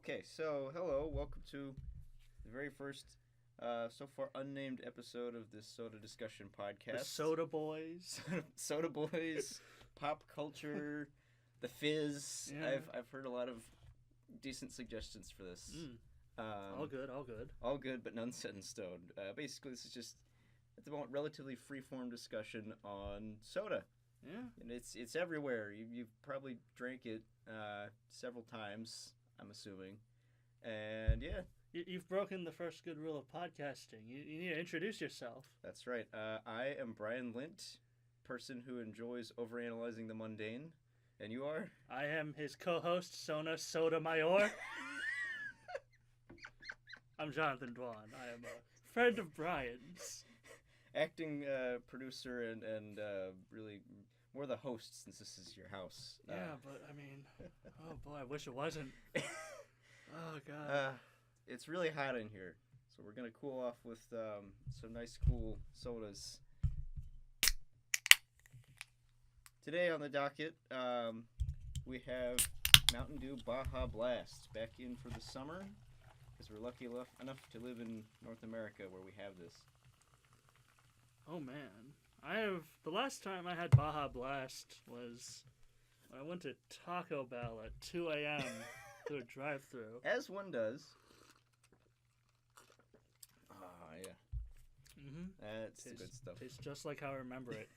Okay, so hello, welcome to the very first, so far unnamed episode of this soda discussion podcast. The Soda Boys. Soda Boys, pop culture, the fizz. Yeah. I've heard a lot of decent suggestions for this. All good, all good. All good, but none set in stone. Basically, this is just at the moment relatively free-form discussion on soda. Yeah. And it's everywhere. You've probably drank it several times, I'm assuming. And yeah. You've broken the first good rule of podcasting. You need to introduce yourself. That's right. I am Brian Lint, person who enjoys overanalyzing the mundane. And you are? I am his co-host, Sona Sotomayor. I'm Jonathan Dwan. I am a friend of Brian's. Acting producer and really more the host since this is your house. Yeah, but I mean, oh boy, I wish it wasn't. Oh god. It's really hot in here, so we're gonna cool off with some nice cool sodas. Today on the docket, we have Mountain Dew Baja Blast back in for the summer, because we're lucky enough to live in North America where we have this. Oh man, the last time I had Baja Blast was when I went to Taco Bell at 2 a.m. through a drive-thru. As one does. Yeah. Mm-hmm. That's the good stuff. Tastes just like how I remember it.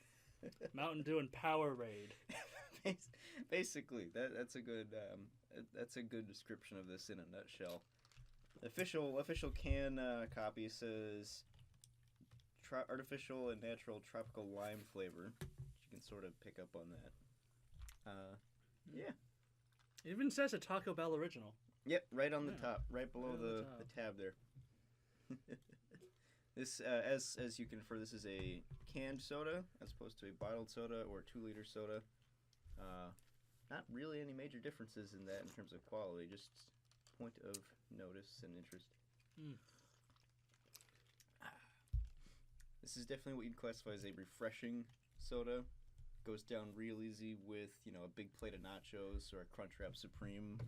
Mountain Dew and Powerade. Basically, that's a good description of this in a nutshell. Official can copy says artificial and natural tropical lime flavor. You can sort of pick up on that. Yeah. It even says a Taco Bell original. Yep, right on the top, right below the tab there. This, as you can infer, this is a canned soda as opposed to a bottled soda or 2-liter soda. Not really any major differences in that in terms of quality, just point of notice and interest. This is definitely what you'd classify as a refreshing soda. Goes down real easy with, a big plate of nachos or a Crunchwrap Supreme,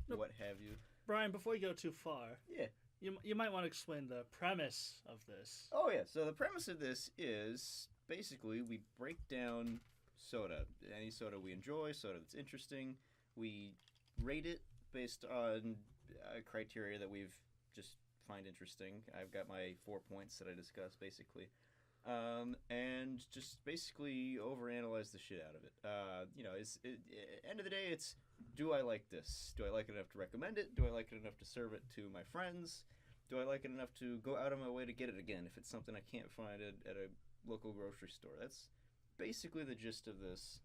what have you. Brian, before you go too far, yeah, you might want to explain the premise of this. Oh yeah, so the premise of this is basically we break down soda, any soda we enjoy, soda that's interesting. We rate it based on criteria that we've just find interesting. I've got my 4 points that I discussed basically. And just basically overanalyze the shit out of it. End of the day, it's, do I like this? Do I like it enough to recommend it? Do I like it enough to serve it to my friends? Do I like it enough to go out of my way to get it again if it's something I can't find at a local grocery store? That's basically the gist of this.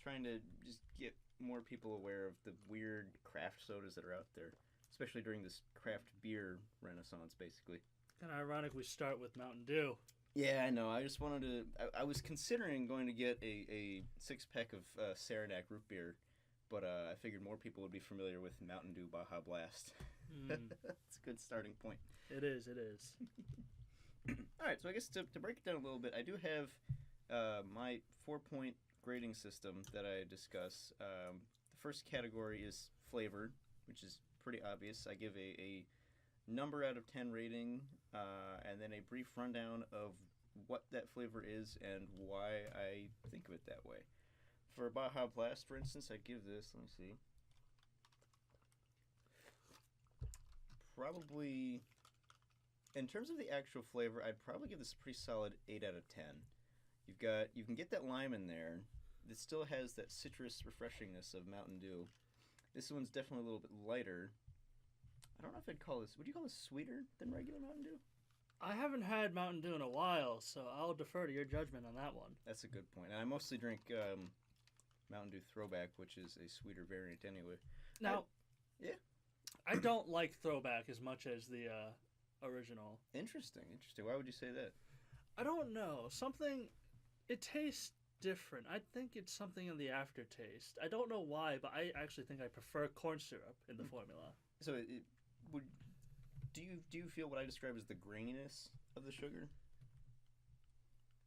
Trying to just get more people aware of the weird craft sodas that are out there, especially during this craft beer renaissance, basically. Kind of ironic we start with Mountain Dew. Yeah, I know. I just wanted to... I was considering going to get a 6-pack of Saranac root beer, but I figured more people would be familiar with Mountain Dew Baja Blast. That's a good starting point. It is. All right, so I guess to break it down a little bit, I do have my 4-point grading system that I discuss. The first category is flavor, which is pretty obvious. I give a number out of 10 rating, and then a brief rundown of what that flavor is and why I think of it that way. For Baja Blast, for instance, I'd give this, let me see, probably, in terms of the actual flavor, I'd probably give this a pretty solid 8 out of 10. You can get that lime in there. It still has that citrus refreshingness of Mountain Dew. This one's definitely a little bit lighter. I don't know if I'd call this... Would you call this sweeter than regular Mountain Dew? I haven't had Mountain Dew in a while, so I'll defer to your judgment on that one. That's a good point. And I mostly drink Mountain Dew Throwback, which is a sweeter variant anyway. Now, yeah, I don't like Throwback as much as the original. Interesting. Why would you say that? I don't know. It tastes different. I think it's something in the aftertaste. I don't know why, but I actually think I prefer corn syrup in the formula. So do you feel what I describe as the graininess of the sugar?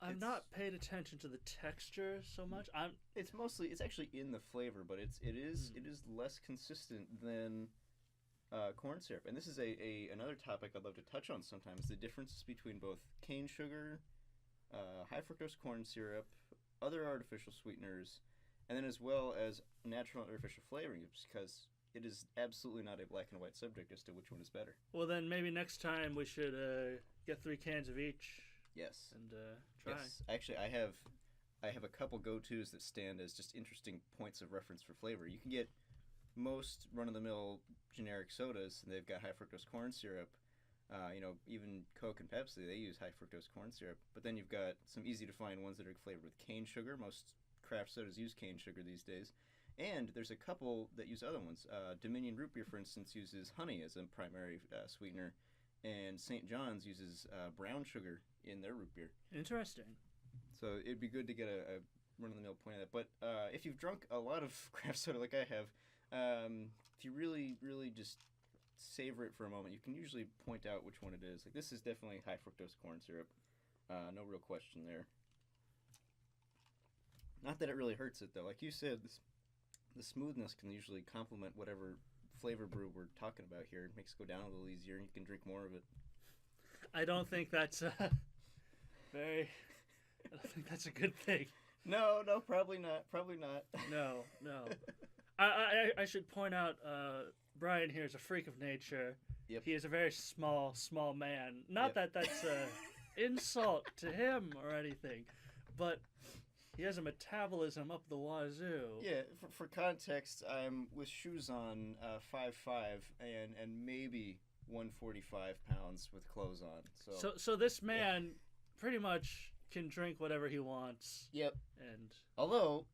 I've not paid attention to the texture so much. It's actually in the flavor, but it is less consistent than corn syrup. And this is another topic I'd love to touch on sometimes, the differences between both cane sugar, high fructose corn syrup, other artificial sweeteners, and then as well as natural and artificial flavorings, because it is absolutely not a black and white subject as to which one is better. Well, then maybe next time we should get 3 cans of each. Yes. And try. Yes. Actually, I have a couple go-tos that stand as just interesting points of reference for flavor. You can get most run-of-the-mill generic sodas, and they've got high fructose corn syrup. Even Coke and Pepsi, they use high fructose corn syrup. But then you've got some easy-to-find ones that are flavored with cane sugar. Most craft sodas use cane sugar these days. And there's a couple that use other ones. Dominion Root Beer, for instance, uses honey as a primary sweetener. And St. John's uses brown sugar in their root beer. Interesting. So it'd be good to get a run-of-the-mill point of that. But if you've drunk a lot of craft soda like I have, if you really, really just savor it for a moment, you can usually point out which one it is. Like, this is definitely high fructose corn syrup. No real question there. Not that it really hurts it, though. Like you said, the smoothness can usually complement whatever flavor brew we're talking about here. It makes it go down a little easier, and you can drink more of it. I don't think that's very... I don't think that's a good thing. No, probably not. Probably not. No. I should point out, Brian here is a freak of nature. Yep. He is a very small man. Not that that's an insult to him or anything, but he has a metabolism up the wazoo. Yeah, for context, I'm with shoes on 5'5" and maybe 145 pounds with clothes on. So this man pretty much can drink whatever he wants. Yep. And although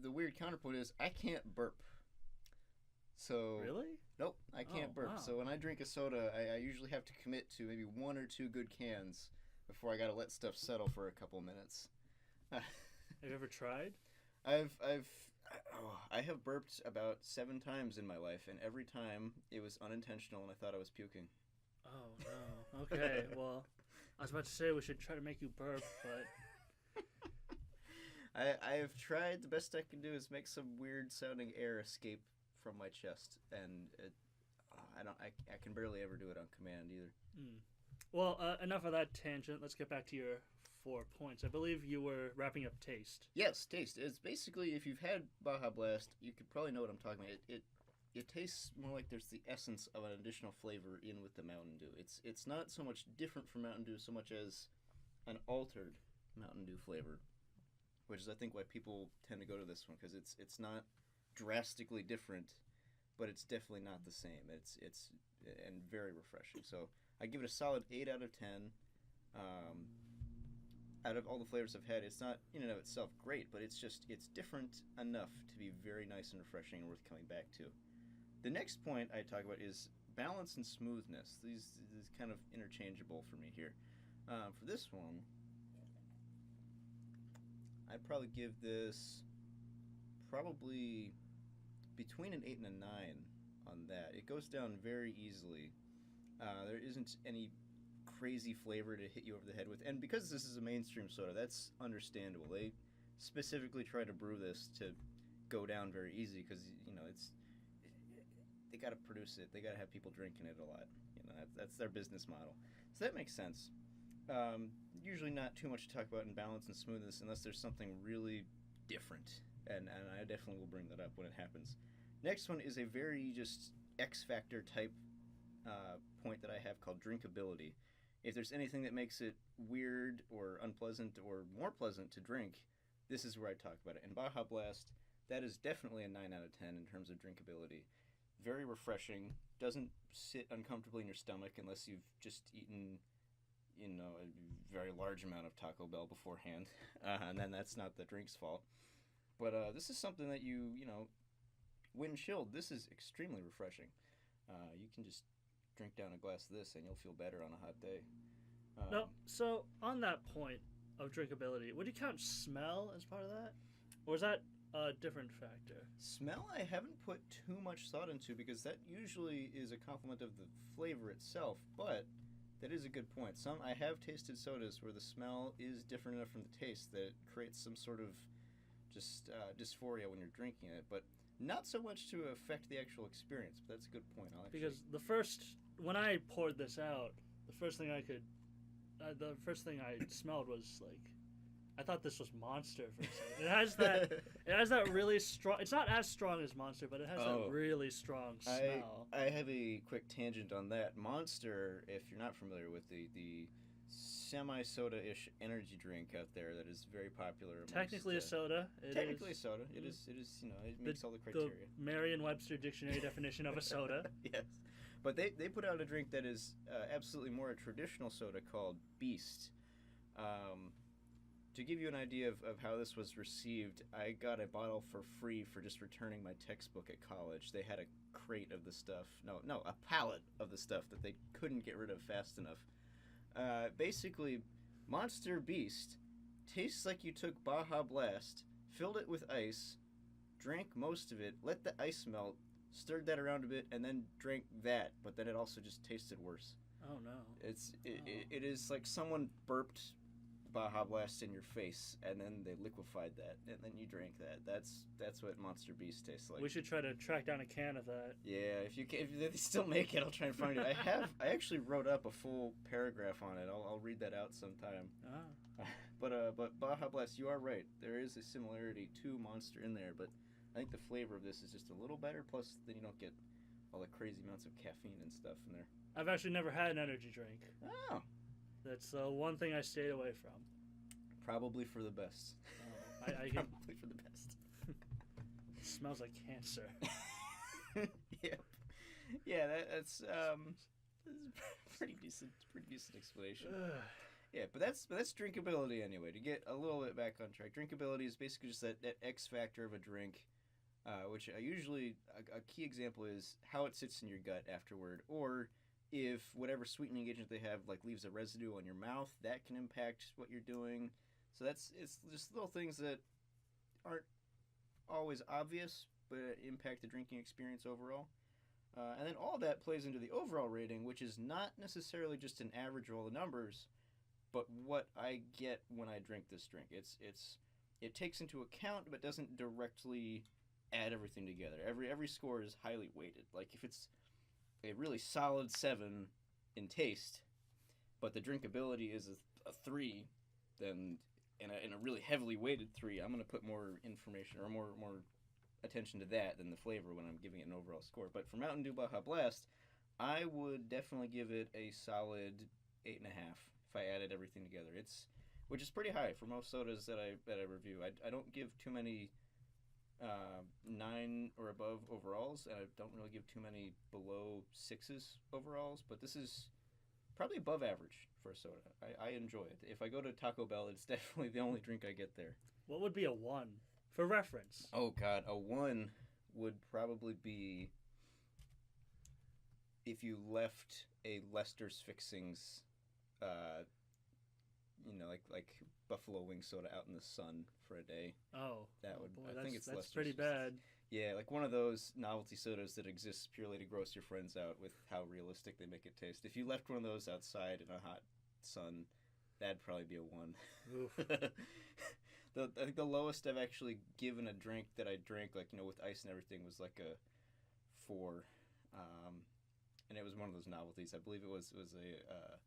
the weird counterpoint is I can't burp. So really? Nope, I can't burp. Wow. So when I drink a soda, I usually have to commit to maybe 1 or 2 good cans before I gotta let stuff settle for a couple minutes. Have you ever tried? I have burped about 7 times in my life, and every time it was unintentional, and I thought I was puking. Oh no. Okay. Well, I was about to say we should try to make you burp, but I have tried. The best I can do is make some weird sounding air escape from my chest, and I can barely ever do it on command either. Well, enough of that tangent. Let's get back to your 4 points. I believe you were wrapping up taste. Yes, taste. It's basically, if you've had Baja Blast, you could probably know what I'm talking about. It tastes more like there's the essence of an additional flavor in with the Mountain Dew. It's not so much different from Mountain Dew so much as an altered Mountain Dew flavor, which is I think why people tend to go to this one, because it's not drastically different, but it's definitely not the same. It's and very refreshing. So I give it a solid 8 out of 10. Out of all the flavors I've had, it's not in and of itself great, but it's different enough to be very nice and refreshing and worth coming back to. The next point I talk about is balance and smoothness. These kind of interchangeable for me here. For this one, I'd probably give this probably between an 8 and a 9 on that. It goes down very easily. There isn't any crazy flavor to hit you over the head with, and because this is a mainstream soda, that's understandable. They specifically try to brew this to go down very easy because they got to produce it. They got to have people drinking it a lot. That's their business model. So that makes sense. Usually not too much to talk about in balance and smoothness unless there's something really different, and I definitely will bring that up when it happens. Next one is a very just X Factor type point that I have called drinkability. If there's anything that makes it weird or unpleasant or more pleasant to drink, this is where I talk about it. In Baja Blast, that is definitely a 9 out of 10 in terms of drinkability. Very refreshing, doesn't sit uncomfortably in your stomach unless you've just eaten, a very large amount of Taco Bell beforehand, and then that's not the drink's fault. But this is something that when chilled, this is extremely refreshing. You can just drink down a glass of this and you'll feel better on a hot day. No, so on that point of drinkability, would you count smell as part of that? Or is that a different factor? Smell I haven't put too much thought into because that usually is a complement of the flavor itself, but that is a good point. I have tasted sodas where the smell is different enough from the taste that it creates some sort of just dysphoria when you're drinking it, but not so much to affect the actual experience, but that's a good point. I'll actually... Because when I poured this out, the first thing I smelled was like, I thought this was Monster for a second. It has that really strong. It's not as strong as Monster, but it has that really strong smell. I have a quick tangent on that. Monster, if you're not familiar with the semi-soda-ish energy drink out there that is very popular. Technically a soda. Technically a soda. It is. It meets all the criteria. The Merriam-Webster dictionary definition of a soda. Yes. But they put out a drink that is absolutely more a traditional soda called Beast. To give you an idea of how this was received, I got a bottle for free for just returning my textbook at college. They had a crate of the stuff. No, a pallet of the stuff that they couldn't get rid of fast enough. Basically, Monster Beast tastes like you took Baja Blast, filled it with ice, drank most of it, let the ice melt, stirred that around a bit, and then drank that, but then it also just tasted worse. Oh no. It is like someone burped Baja Blast in your face, and then they liquefied that, and then you drank that. That's what Monster Beast tastes like. We should try to track down a can of that. Yeah, if they still make it, I'll try and find it. I actually wrote up a full paragraph on it. I'll read that out sometime. But Baja Blast, you are right. There is a similarity to Monster in there, but I think the flavor of this is just a little better. Plus, then you don't get all the crazy amounts of caffeine and stuff in there. I've actually never had an energy drink. Oh. That's one thing I stayed away from. Probably for the best. Probably for the best. It smells like cancer. Yeah, that's pretty decent. Pretty decent explanation. Yeah, but that's drinkability anyway. To get a little bit back on track, drinkability is basically just that X factor of a drink, which I usually a key example is how it sits in your gut afterward, or if whatever sweetening agent they have like leaves a residue on your mouth, that can impact what you're doing. So it's just little things that aren't always obvious, but impact the drinking experience overall. And then all that plays into the overall rating, which is not necessarily just an average of all the numbers, but what I get when I drink this drink. It takes into account, but doesn't directly add everything together. Every score is highly weighted. Like if it's a really solid 7 in taste, but the drinkability is a 3, then in a really heavily weighted 3, I'm going to put more information or more attention to that than the flavor when I'm giving it an overall score. But for Mountain Dew Baja Blast, I would definitely give it a solid 8.5 if I added everything together. Which is pretty high for most sodas that I review. I don't give too many 9 or above overalls, and I don't really give too many below 6s overalls, but this is probably above average for a soda. I enjoy it. If I go to Taco Bell, it's definitely the only drink I get there. What would be a 1? For reference. Oh god, a 1 would probably be if you left a Lester's Fixings, like buffalo wing soda out in the sun for a day. Oh, I think it's that's Lester's pretty bad. Yeah, like one of those novelty sodas that exists purely to gross your friends out with how realistic they make it taste. If you left one of those outside in a hot sun, that'd probably be a 1. Oof. I think the lowest I've actually given a drink that I drank, with ice and everything, was like a 4. And it was one of those novelties. I believe it was a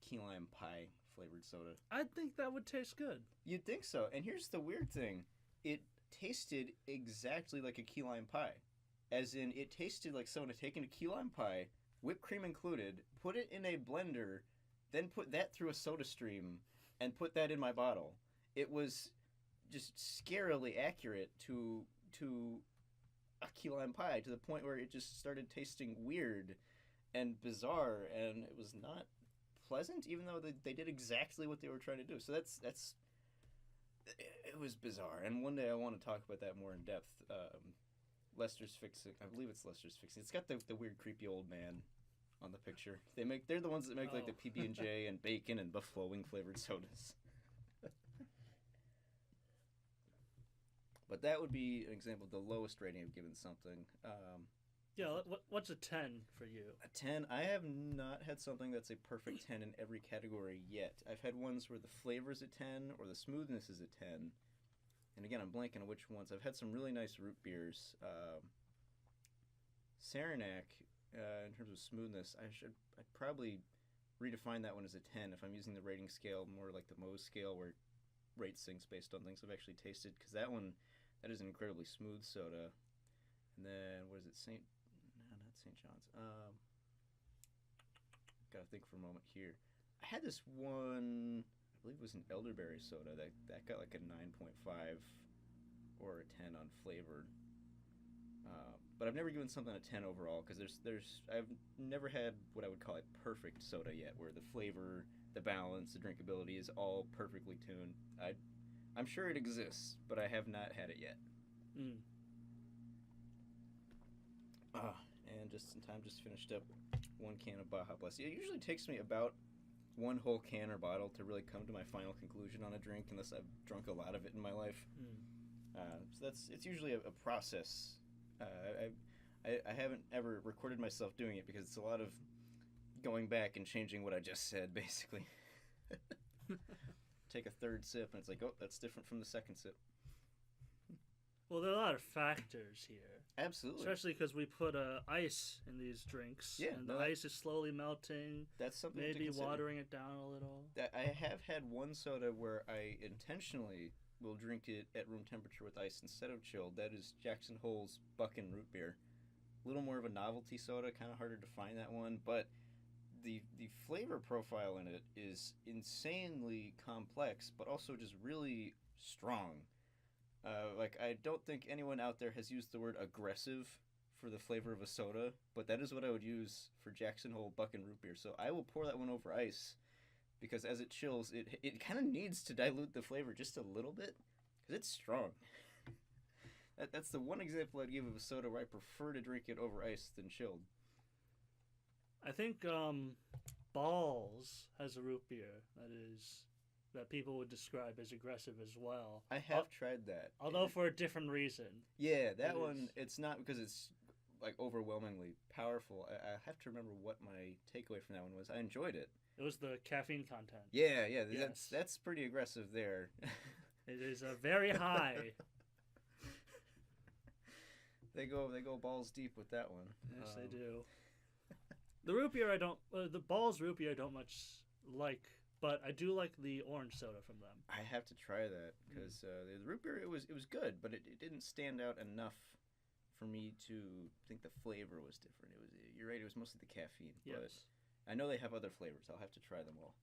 key lime pie flavored soda. I think that would taste good. You'd think so. And here's the weird thing. It tasted exactly like a key lime pie. As in, it tasted like someone had taken a key lime pie, whipped cream included, put it in a blender, then put that through a soda stream, and put that in my bottle. It was just scarily accurate to a key lime pie, to the point where it just started tasting weird and bizarre, and it was not pleasant, even though they did exactly what they were trying to do. So that's it was bizarre, and one day I want to talk about that more in depth. Lester's Fixing, I believe it's Lester's Fixing. It's got the weird creepy old man on the picture. They're the ones that make like the PB&J and bacon and buffalo wing flavored sodas. But that would be an example of the lowest rating I've given something. What's a 10 for you? A 10? I have not had something that's a perfect 10 in every category yet. I've had ones where the flavor's a 10 or the smoothness is a 10. and again, I'm blanking on which ones. I've had some really nice root beers. Saranac, in terms of smoothness, I'd probably redefine that one as a 10 if I'm using the rating scale more like the Mohs scale where it rates things based on things I've actually tasted, because that is an incredibly smooth soda. And then what is it, not St. John's. Gotta think for a moment here. I had this one, I believe it was an elderberry soda that got like a 9.5 or a 10 on flavored. But I've never given something a 10 overall because I've never had what I would call a perfect soda yet, where the flavor, the balance, the drinkability is all perfectly tuned. I'm sure it exists, but I have not had it yet. Mm. And just in time, just finished up one can of Baja Blast. It usually takes me about one whole can or bottle to really come to my final conclusion on a drink, unless I've drunk a lot of it in my life. So it's usually a process. I haven't ever recorded myself doing it because it's a lot of going back and changing what I just said, basically. Take a third sip and it's like, oh, that's different from the second sip. Well, there are a lot of factors here. Absolutely. Especially because we put ice in these drinks. Yeah, and the ice is slowly melting. That's something maybe to consider. Watering it down a little. I have had one soda where I intentionally will drink it at room temperature with ice instead of chilled. That is Jackson Hole's Buckin' Root Beer. A little more of a novelty soda, kind of harder to find that one, but the flavor profile in it is insanely complex, but also just really strong. I don't think anyone out there has used the word aggressive for the flavor of a soda, but that is what I would use for Jackson Hole Buckin' Root Beer. So I will pour that one over ice, because as it chills, it kind of needs to dilute the flavor just a little bit, because it's strong. That's the one example I'd give of a soda where I prefer to drink it over ice than chilled. I think Balls has a root beer that people would describe as aggressive as well. I have tried that. Although for a different reason. Yeah, that one, it's not because it's like overwhelmingly powerful. I have to remember what my takeaway from that one was. I enjoyed it. It was the caffeine content. Yeah, Yes. that's pretty aggressive there. It is very high. They go balls deep with that one. Yes, they do. The root beer the Balls root beer I don't much like, but I do like the orange soda from them. I have to try that because the root beer it was good, but it didn't stand out enough for me to think the flavor was different. You're right, it was mostly the caffeine. Yes. But I know they have other flavors. I'll have to try them all.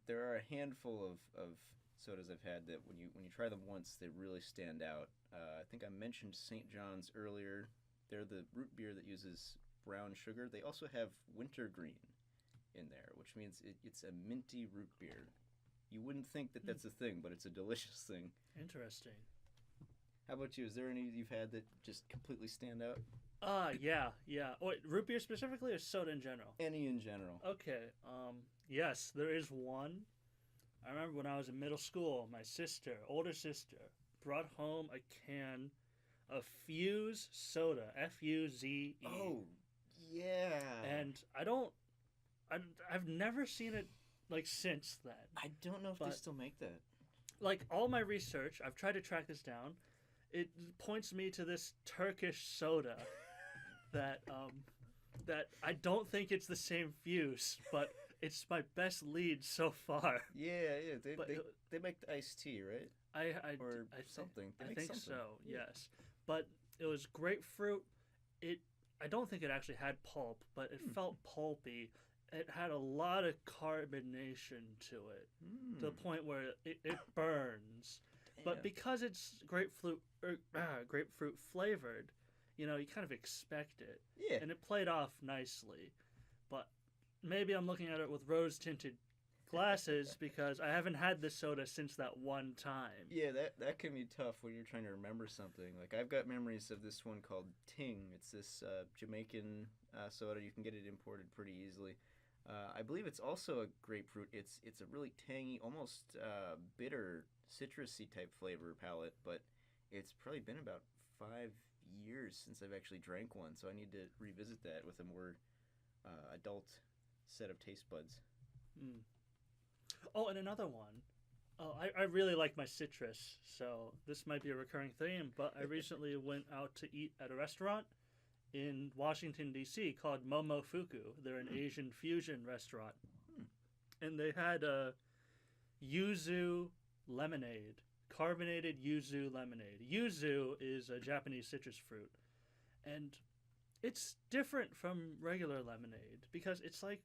There are a handful of sodas I've had that when you try them once, they really stand out. I think I mentioned St. John's earlier. They're the root beer that uses brown sugar. They also have wintergreen in there, which means it's a minty root beer. You wouldn't think that that's a thing, but it's a delicious thing. Interesting. How about you? Is there any you've had that just completely stand out? Yeah. Oh, wait, root beer specifically or soda in general? Any in general. Okay. Yes, there is one. I remember when I was in middle school, my older sister, brought home a can of Fuse soda, Fuze. Oh, yeah. And I've never seen it like since then. I don't know if they still make that. Like all my research, I've tried to track this down. It points me to this Turkish soda that I don't think it's the same Fuse, but it's my best lead so far. Yeah. They make the iced tea, right? I think so. Yes, but it was grapefruit. I don't think it actually had pulp, but it felt pulpy. It had a lot of carbonation to it, to the point where it burns. Damn. But because it's grapefruit flavored, you kind of expect it. Yeah. And it played off nicely. But maybe I'm looking at it with rose-tinted glasses because I haven't had this soda since that one time. Yeah, that can be tough when you're trying to remember something. Like I've got memories of this one called Ting. It's this Jamaican soda. You can get it imported pretty easily. I believe it's also a grapefruit. It's a really tangy, almost bitter, citrusy type flavor palette, but it's probably been about 5 years since I've actually drank one, so I need to revisit that with a more adult set of taste buds. Oh, and another one. Oh, I really like my citrus, so this might be a recurring theme, but I recently went out to eat at a restaurant in Washington, D.C. called Momofuku. They're an Asian fusion restaurant. And they had a yuzu lemonade, carbonated yuzu lemonade. Yuzu is a Japanese citrus fruit, and it's different from regular lemonade because it's like,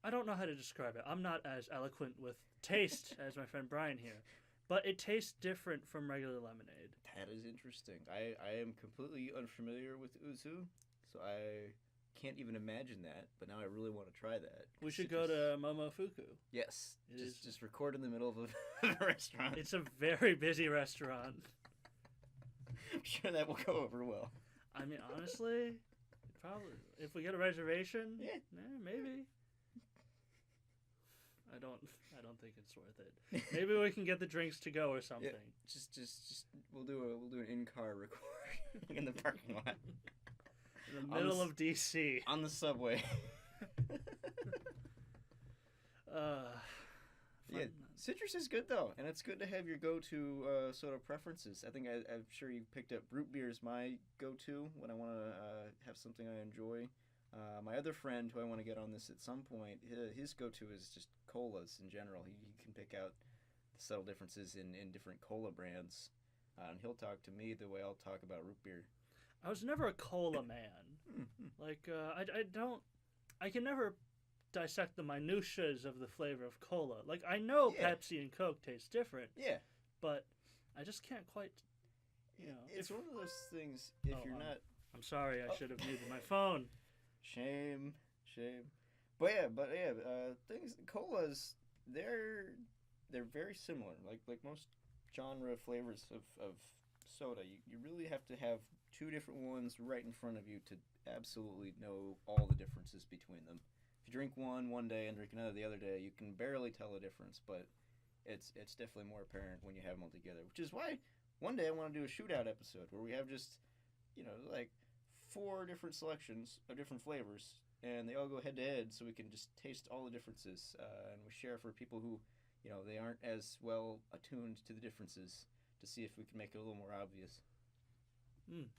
I don't know how to describe it. I'm not as eloquent with taste as my friend Brian here, but it tastes different from regular lemonade. That is interesting. I am completely unfamiliar with uzu, so I can't even imagine that. But now I really want to try that. We should go to Momofuku. Yes, just record in the middle of a restaurant. It's a very busy restaurant. I'm sure that will go over well. I mean, honestly, probably if we get a reservation, yeah, maybe. I don't think it's worth it. Maybe we can get the drinks to go or something. Yeah, just we'll do an in-car recording in the parking lot. In the middle of DC. On the subway. Yeah, citrus is good though, and it's good to have your go-to soda preferences. I think I'm sure you picked up root beer is my go-to when I want to have something I enjoy. My other friend, who I want to get on this at some point, his go-to is just colas in general. He can pick out the subtle differences in different cola brands, and he'll talk to me the way I'll talk about root beer. I was never a cola man. Like, I can never dissect the minutiae of the flavor of cola. Like, I know Pepsi and Coke taste different. Yeah. But I just can't quite, It's one of those things, if you're not... I'm sorry, I should have muted my phone. Shame. But yeah, things, colas, they're very similar. Like most genre flavors of soda, you really have to have two different ones right in front of you to absolutely know all the differences between them. If you drink one day and drink another the other day, you can barely tell the difference, but it's definitely more apparent when you have them all together, which is why one day I want to do a shootout episode where we have just, like 4 different selections of different flavors, and they all go head to head, so we can just taste all the differences, and we share for people who, they aren't as well attuned to the differences, to see if we can make it a little more obvious.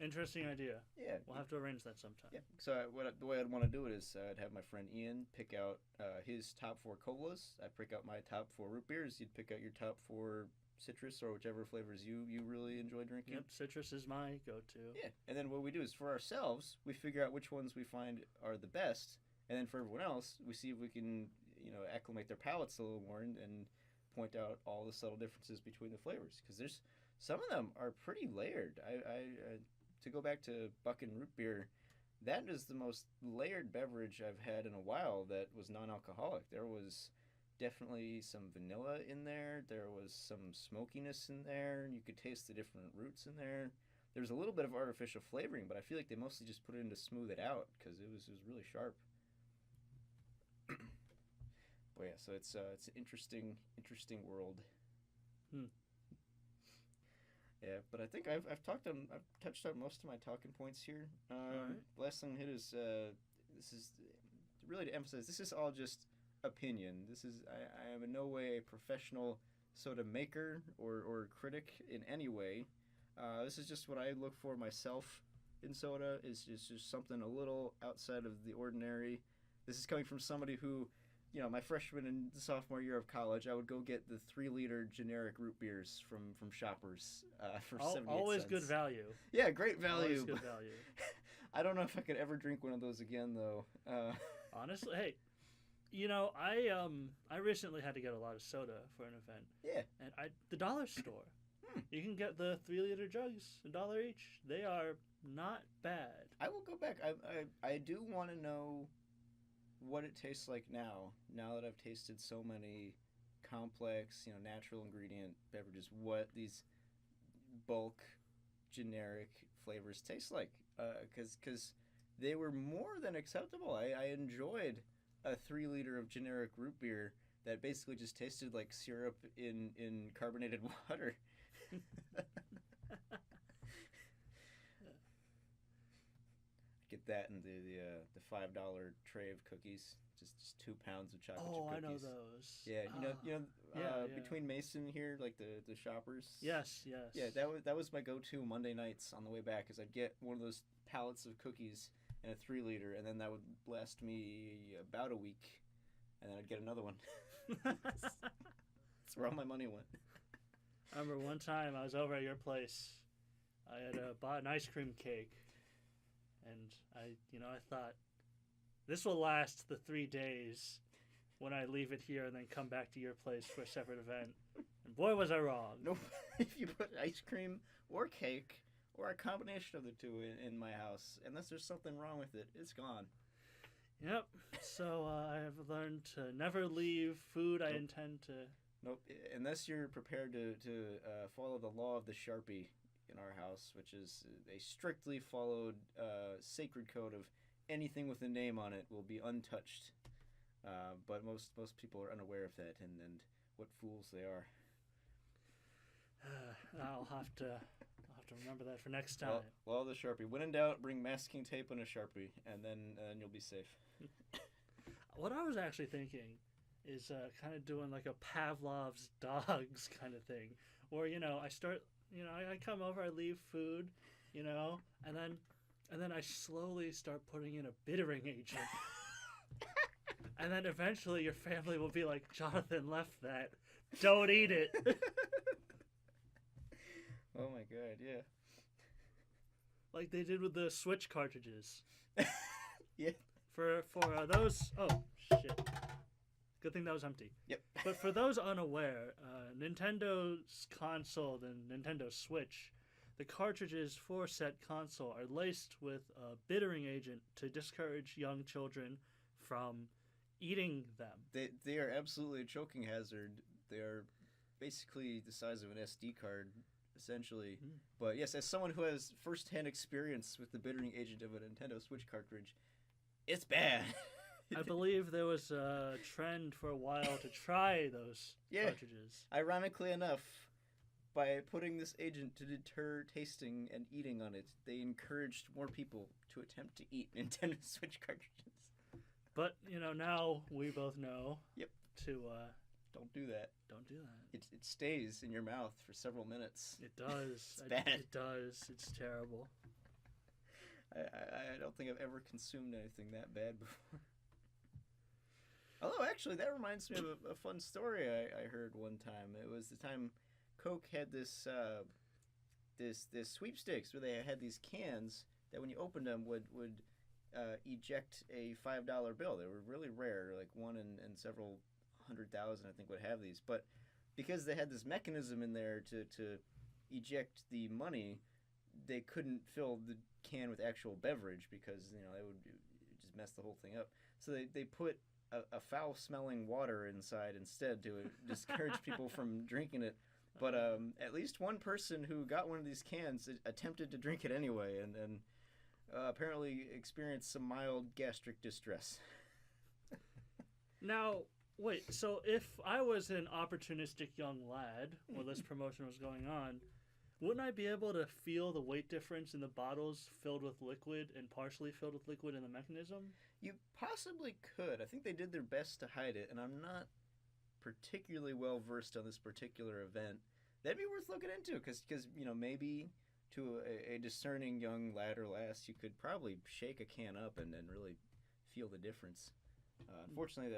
Interesting idea. Yeah, we'll have to arrange that sometime. Yeah. So the way I'd want to do it is I'd have my friend Ian pick out his top 4 colas. I'd pick out my top 4 root beers. You'd pick out your top 4 citrus or whichever flavors you really enjoy drinking. Yep, citrus is my go-to. Yeah, and then what we do is for ourselves, we figure out which ones we find are the best, and then for everyone else, we see if we can, acclimate their palates a little more and point out all the subtle differences between the flavors, because there's some of them are pretty layered. I to go back to Buckin root beer, that is the most layered beverage I've had in a while that was non-alcoholic. There was definitely some vanilla in there. There was some smokiness in there. You could taste the different roots in there. There was a little bit of artificial flavoring, but I feel like they mostly just put it in to smooth it out because it was really sharp. But yeah, so it's an interesting world. Yeah, but I think I've touched on most of my talking points here. Right. Last thing hit is this is really to emphasize, this is all just opinion. This is I am in no way a professional soda maker or critic in any way. This is just what I look for myself in soda. Is just something a little outside of the ordinary. This is coming from somebody who, my freshman and sophomore year of college, I would go get the 3-liter generic root beers from Shoppers for 78 always cents. Good value. Yeah, great value. Always good value. I don't know if I could ever drink one of those again, though. Honestly, hey, I recently had to get a lot of soda for an event. Yeah. And the dollar store. You can get the 3-liter jugs, $1 each. They are not bad. I will go back. I do want to know what it tastes like now that I've tasted so many complex, natural ingredient beverages, what these bulk generic flavors taste like, because they were more than acceptable. I enjoyed a 3-liter of generic root beer that basically just tasted like syrup in carbonated water. that and the $5 tray of cookies, just 2 pounds of chocolate Oh, chip I know cookies. those. Yeah, Yeah. between Mason here, like the shoppers. Yes, yes. Yeah, that was my go-to Monday nights on the way back, is I'd get one of those pallets of cookies and a 3 liter, and then that would last me about a week, and then I'd get another one. That's where all my money went. I remember one time I was over at your place. I had bought an ice cream cake, and I thought, this will last the 3 days when I leave it here and then come back to your place for a separate event. And boy, was I wrong. No, if you put ice cream or cake or a combination of the two in my house, unless there's something wrong with it, it's gone. Yep. So I have learned to never leave food I intend to. Nope. Unless you're prepared to follow the law of the Sharpie in our house, which is a strictly followed sacred code of anything with a name on it will be untouched. But most people are unaware of that, and what fools they are. I'll have to remember that for next time. Law of the Sharpie. When in doubt, bring masking tape and a Sharpie, and then you'll be safe. What I was actually thinking is kind of doing like a Pavlov's dogs kind of thing, where I start, I come over, I leave food, and then I slowly start putting in a bittering agent. And then eventually your family will be like, Jonathan left that. Don't eat it. Oh my god, yeah. Like they did with the Switch cartridges. Yeah. For those... Oh, shit. Good thing that was empty. Yep. But for those unaware, Nintendo's console, the Nintendo Switch, the cartridges for said console are laced with a bittering agent to discourage young children from eating them. They are absolutely a choking hazard. They are basically the size of an SD card, essentially. Mm. But yes, as someone who has first-hand experience with the bittering agent of a Nintendo Switch cartridge, it's bad. I believe there was a trend for a while to try those cartridges. Ironically enough, by putting this agent to deter tasting and eating on it, they encouraged more people to attempt to eat Nintendo Switch cartridges. But, now we both know to... don't do that. Don't do that. It stays in your mouth for several minutes. It does. It's bad. It does. It's terrible. I don't think I've ever consumed anything that bad before. Although, actually, that reminds me of a fun story I heard one time. It was the time Coke had this sweepstakes where they had these cans that when you opened them would eject a $5 bill. They were really rare, like one in several 100,000, I think, would have these. But because they had this mechanism in there to eject the money, they couldn't fill the can with actual beverage because it would just mess the whole thing up. So they put a foul-smelling water inside instead to discourage people from drinking it. But at least one person who got one of these cans attempted to drink it anyway, and apparently experienced some mild gastric distress. Now, wait, so if I was an opportunistic young lad while this promotion was going on, wouldn't I be able to feel the weight difference in the bottles filled with liquid and partially filled with liquid in the mechanism? You possibly could. I think they did their best to hide it, and I'm not particularly well versed on this particular event. That'd be worth looking into, because maybe to a discerning young lad or lass, you could probably shake a can up and really feel the difference. Unfortunately,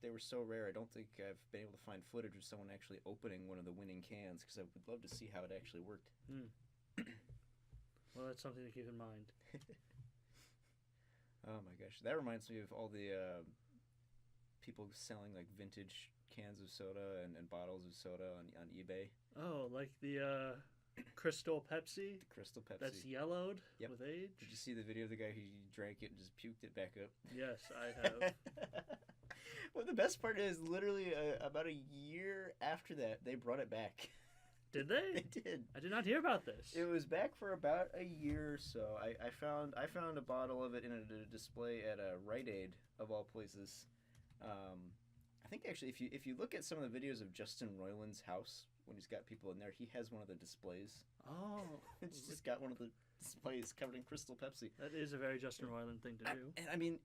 they were so rare. I don't think I've been able to find footage of someone actually opening one of the winning cans, because I would love to see how it actually worked. Well, that's something to keep in mind. Oh my gosh, that reminds me of all the people selling like vintage cans of soda and bottles of soda on eBay. Oh, like the Crystal Pepsi? The Crystal Pepsi. That's yellowed with age? Did you see the video of the guy who drank it and just puked it back up? Yes, I have. Well, the best part is literally about a year after that, they brought it back. Did they? They did. I did not hear about this. It was back for about a year or so. I found a bottle of it in a display at a Rite Aid, of all places. I think actually, if you look at some of the videos of Justin Roiland's house when he's got people in there, he has one of the displays. Oh. It's just got one of the displays covered in Crystal Pepsi. That is a very Justin Roiland thing to do. And I mean,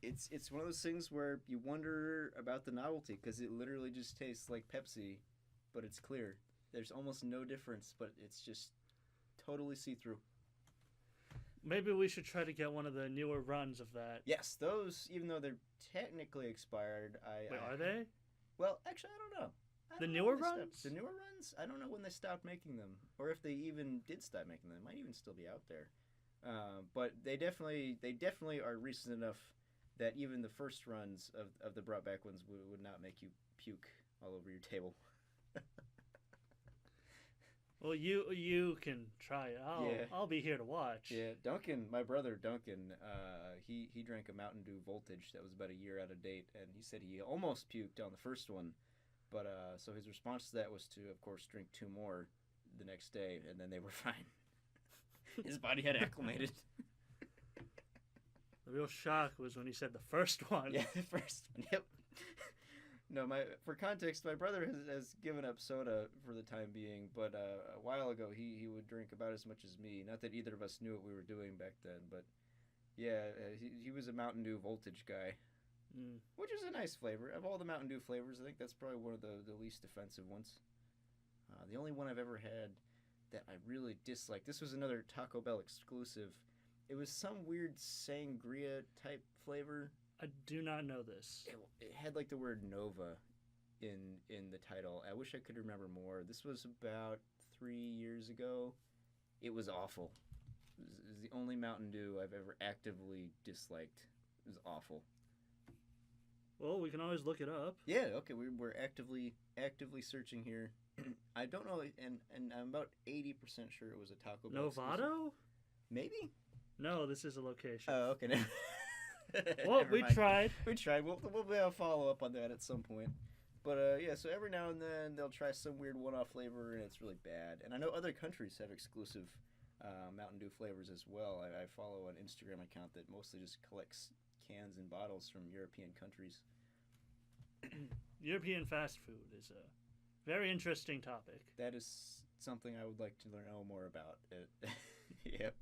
it's one of those things where you wonder about the novelty because it literally just tastes like Pepsi, but it's clear. There's almost no difference, but it's just totally see-through. Maybe we should try to get one of the newer runs of that. Yes, those, even though they're technically expired, Wait, are they? Well, actually, I don't know. The newer runs? The newer runs? I don't know when they stopped making them, or if they even did stop making them. They might even still be out there. But they definitely are recent enough that even the first runs of the brought back ones would not make you puke all over your table. Well, you can try it. I'll be here to watch. Yeah, Duncan, my brother Duncan, he drank a Mountain Dew Voltage that was about a year out of date, and he said he almost puked on the first one, but so his response to that was to, of course, drink 2 more the next day, and then they were fine. His body had acclimated. The real shock was when he said the first one. Yeah, the first one. Yep. No, for context, my brother has given up soda for the time being, but a while ago he would drink about as much as me. Not that either of us knew what we were doing back then, but yeah, he was a Mountain Dew Voltage guy, which is a nice flavor. Of all the Mountain Dew flavors, I think that's probably one of the least offensive ones. The only one I've ever had that I really disliked, this was another Taco Bell exclusive. It was some weird sangria type flavor. I do not know this. It had like the word Nova in the title. I wish I could remember more. This was about 3 years ago. It was awful. It was the only Mountain Dew I've ever actively disliked. It was awful. Well, we can always look it up. Yeah, okay. We're actively searching here. I don't know, and I'm about 80% sure it was a Taco Bell. Novato? Maybe? No, this is a location. Oh, okay. Well, we tried. We tried. We'll be able to follow up on that at some point. But yeah, so every now and then they'll try some weird one-off flavor, and it's really bad. And I know other countries have exclusive Mountain Dew flavors as well. I follow an Instagram account that mostly just collects cans and bottles from European countries. European fast food is a very interesting topic. That is something I would like to know more about. Yep.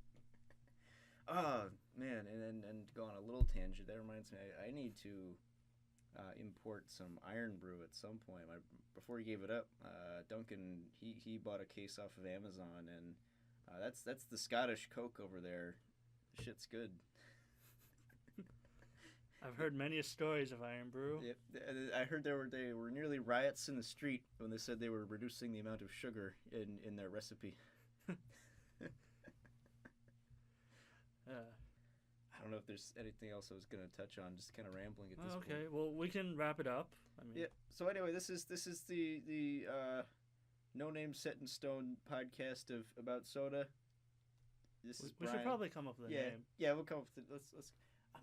Oh, man, and go on a little tangent. That reminds me, I need to import some Iron Brew at some point. Before he gave it up, Duncan, he bought a case off of Amazon, and that's the Scottish Coke over there. Shit's good. I've heard many stories of Iron Brew. Yep. I heard there were nearly riots in the street when they said they were reducing the amount of sugar in their recipe. I don't know if there's anything else I was going to touch on. Just kind of rambling at this point. Okay, well, we can wrap it up. I mean, yeah. So anyway, this is the No Name Set in Stone podcast about soda. We should probably come up with a name. Yeah, we'll come up with it. Let's.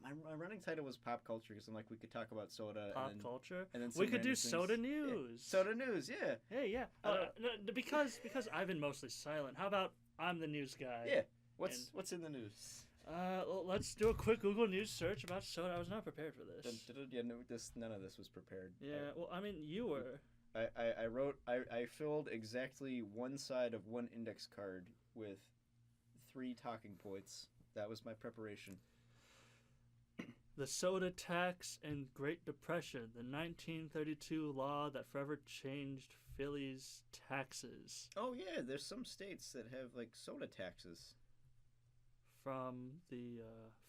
My running title was Pop Culture because I'm like, we could talk about soda. Culture? And then we could do things. Soda News. Yeah. Soda News, yeah. Hey, yeah. No, because I've been mostly silent. How about I'm the news guy? Yeah. What's in the news? Well, let's do a quick Google News search about soda. I was not prepared for this. Yeah, none of this was prepared. Yeah, well, I mean, you were. I filled exactly one side of one index card with 3 talking points. That was my preparation. The soda tax and Great Depression, the 1932 law that forever changed Philly's taxes. Oh yeah, there's some states that have like soda taxes. From the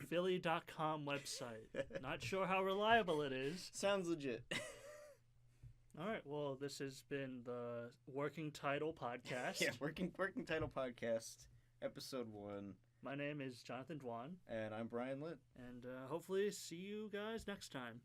Philly.com website. Not sure how reliable it is. Sounds legit. All right, well, this has been the Working Title Podcast. Yeah, Working Title Podcast, Episode 1. My name is Jonathan Dwan. And I'm Brian Litt. And hopefully see you guys next time.